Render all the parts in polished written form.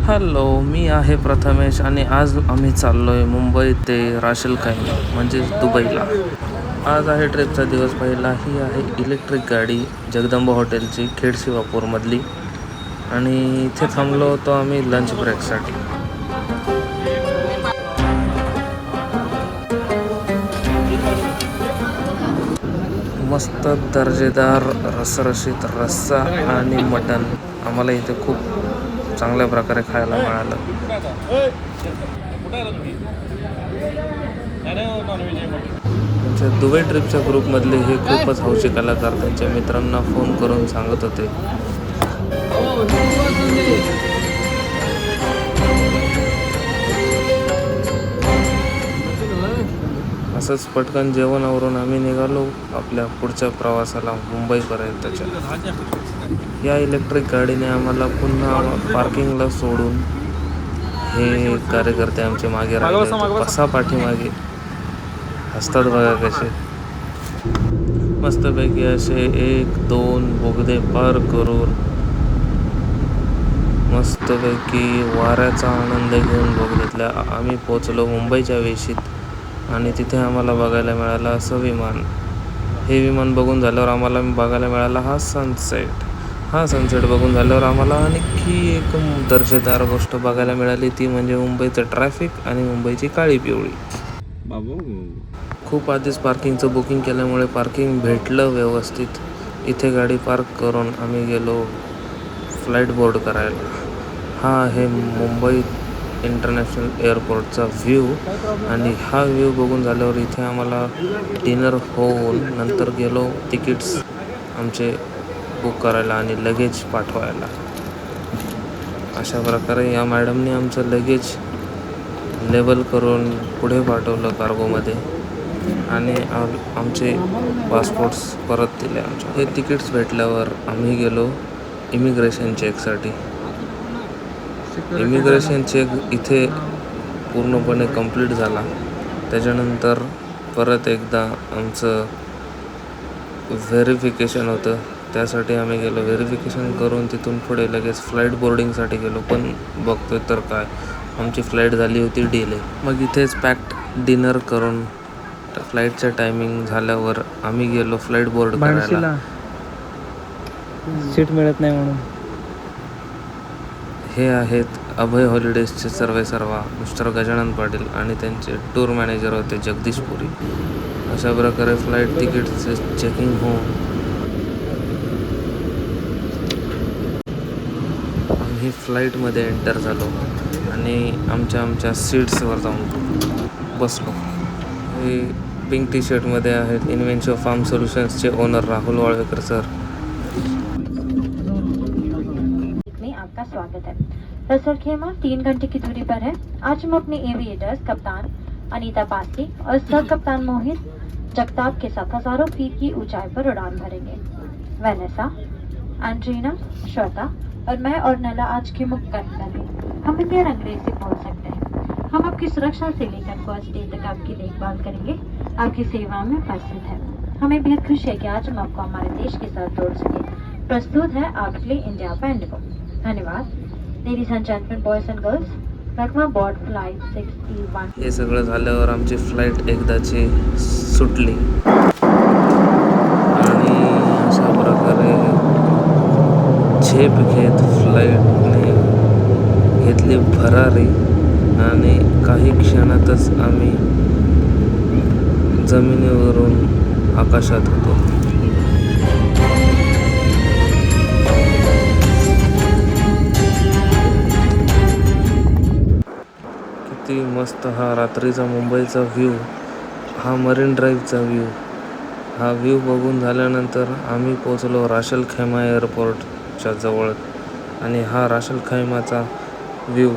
Hello, मी आहे प्रथमेश आणि आज आम्ही चाललोय मुंबई ते राशेल खैमा म्हणजेच दुबईला. आज आहे ट्रिपचा दिवस पहिला. ही आहे इलेक्ट्रिक गाडी जगदंबा हॉटेलची खेड शिवापूरमधली आणि इथे थांबलो होतो आम्ही लंच ब्रेकसाठी. मस्त दर्जेदार रसरशीत रस्सा आणि मटण आम्हाला इथे खूप चांगल्या प्रकारे खायला मिळालं. त्यांच्या दुबई ट्रिपच्या ग्रुपमधले हे खूपच हौशी कलाकार त्यांच्या मित्रांना फोन करून सांगत होते. असंच पटकन जेवणावरून आम्ही निघालो आपल्या पुढच्या प्रवासाला मुंबईपर्यंतच्या. या इलेक्ट्रिक गाडीने आम्हाला पुन्हा पार्किंगला सोडून हे कार्यकर्ते आमचे मागे राहिले. कसा पाठीमागे हसतात बघा कसे. मस्तपैकी असे 1-2 बोगदे पार करून मस्तपैकी वाऱ्याचा आनंद घेऊन बोगद्यातल्या आम्ही पोचलो मुंबईच्या वेशीत. आणि तिथे आम्हाला बघायला मिळालं असं विमान. हे विमान बघून झाल्यावर आम्हाला बघायला मिळाला हा सनसेट. हा सनसेट बघून झाल्यावर आम्हाला आणखी एक दर्जेदार गोष्ट बघायला मिळाली, ती म्हणजे मुंबईचं ट्रॅफिक आणि मुंबईची काळी पिवळी. खूप आधीच पार्किंगचं बुकिंग केल्यामुळे पार्किंग भेटलं व्यवस्थित. इथे गाडी पार्क करून आम्ही गेलो फ्लाईट बोर्ड करायला. हा आहे मुंबई इंटरनॅशनल एअरपोर्टचा व्ह्यू आणि हा व्ह्यू बघून झाल्यावर इथे आम्हाला डिनर होऊन नंतर गेलो तिकीट्स आमचे बुक करायला आणि लगेज पाठवायला. अशा प्रकारे या मॅडमने आमचं लगेज लेबल करून पुढे पाठवलं कार्गोमध्ये आणि आमचे पासपोर्ट्स परत दिले आमच्या. हे तिकीट्स भेटल्यावर आम्ही गेलो इमिग्रेशन चेकसाठी. इमिग्रेशन चेक इथे पूर्णपणे कंप्लीट झाला. त्याच्यानंतर परत एकदा आमचं व्हेरिफिकेशन होतं, त्यासाठी आम्ही गेलो. व्हेरिफिकेशन करून तिथून पुढे लगेच फ्लाईट बोर्डिंगसाठी गेलो. पण बघतोय तर काय, आमची फ्लाईट झाली होती डिले. मग इथेच पॅक्ड डिनर करून फ्लाईटचं टायमिंग झाल्यावर आम्ही गेलो फ्लाईट बोर्ड करायला. सीट मिळत नाही म्हणून. हे आहेत अभय हॉलिडेजचे सर्वेसर्वा मिस्टर गजानन पाटील आणि त्यांचे टूर मॅनेजर होते जगदीश पुरी. अशा प्रकारे फ्लाईट तिकीटचे चेकिंग होऊन आम्ही फ्लाईटमध्ये एंटर झालो आणि आमच्या सीट्सवर जाऊन बसलो. हे पिंक टी शर्टमध्ये आहेत इन्व्हेन्शो फार्म सोल्युशन्सचे ओनर राहुल वाळवेकर सर. आपका स्वागत है। राशेल खैमा 3 घंटे की दूरी पर है। आज हम अपने एविएटर्स कप्तान अनीता पासी और सह कप्तान मोहित जगताप के साथ हजारों फीट की ऊंचाई पर उड़ान भरेंगे। वेनेसा, एंड्रीना, श्वेता और मैं और नला आज के मुख्य कैप्टन हैं। हम हिंदी और अंग्रेजी बोल सकते हैं। हम आपकी सुरक्षा से लेकर फर्स्ट डे तक आपकी देखभाल करेंगे। आपकी सेवा में उपस्थित है। हमें बेहद खुशी है कि आज हम आपको हमारे देश के साथ जोड़ सके। प्रस्तुत है आपके लिए इंडिया का इंडिगो। धन्यवाद। Ladies end gentleman, boys end girls, welcome board flight 6E1। हे सगळं झाल्यावर आमची फ्लाईट एकदाची सुटली आणि अशा प्रकारे झेप घेत फ्लाईटने घेतली भरारी आणि काही क्षणातच आम्ही जमिनीवरून आकाशात होतो. किती मस्त हा रात्रीचा मुंबईचा व्ह्यू, हा मरीन ड्राईव्हचा व्ह्यू. हा व्ह्यू बघून झाल्यानंतर आम्ही पोचलो राशेल खैमा एअरपोर्टच्या जवळ आणि हा राशेल खैमाचा व्ह्यू.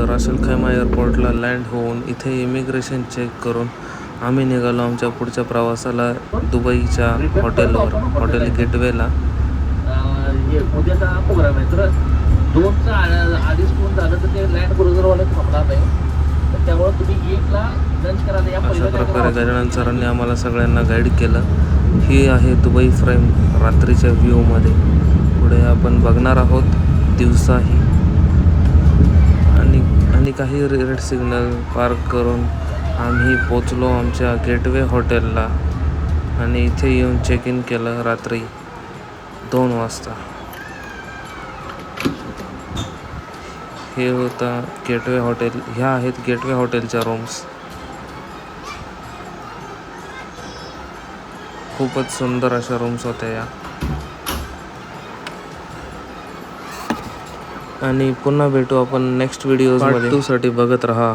राशेल खैमा एअरपोर्टला लँड होऊन इथे इमिग्रेशन चेक करून आम्ही निघालो आमच्या पुढच्या प्रवासाला दुबईच्या हॉटेलवर, हॉटेल गेटवेला. उद्याचा प्रोग्राम आहे तर 2चा आधीच फोन झालं तर ते लँड क्रुझरवाले थांबणार नाही, तर त्यामुळे तुम्ही 1ला लंच करायला या. अशा प्रकारे गजानन सरांनी आम्हाला सगळ्यांना गाईड केलं. ही आहे दुबई फ्रेम रात्रीच्या व्ह्यूमध्ये. पुढे आपण बघणार आहोत दिवसाही. आणि काही रेड सिग्नल पार्क करून आम्ही पोचलो आमच्या गेटवे हॉटेलला आणि इथे येऊन चेक इन केलं रात्री 2 वाजता. हे होता गेटवे हॉटेल. ह्या आहेत गेटवे हॉटेलच्या रूम्स. खूपच सुंदर अशा रूम्स होत्या या. आणि पुन्हा भेटू आपण नेक्स्ट व्हिडिओजमध्ये. पार्ट 2 साठी बघत राहा